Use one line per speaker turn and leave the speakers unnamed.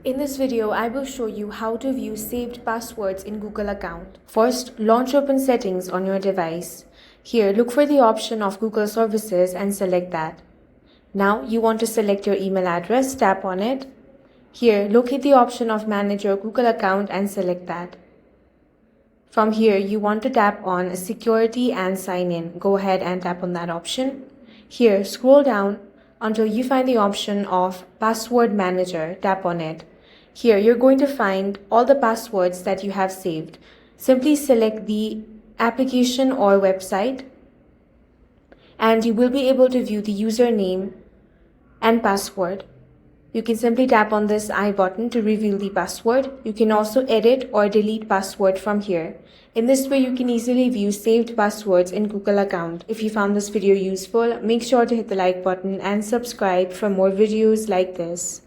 In this video, I will show you how to view saved passwords in Google account. First, launch Open Settings on your device. Here, look for the option of Google Services and select that. Now, you want to select your email address, tap on it. Here, locate the option of Manage your Google account and select that. From here, you want to tap on Security and Sign In. Go ahead and tap on that option. Here, scroll down until you find the option of Password Manager. Tap on it. Here, you're going to find all the passwords that you have saved. Simply select the application or website, and you will be able to view the username and password. You can simply tap on this I button to reveal the password. You can also edit or delete password from here. In this way, you can easily view saved passwords in Google account. If you found this video useful, make sure to hit the like button and subscribe for more videos like this.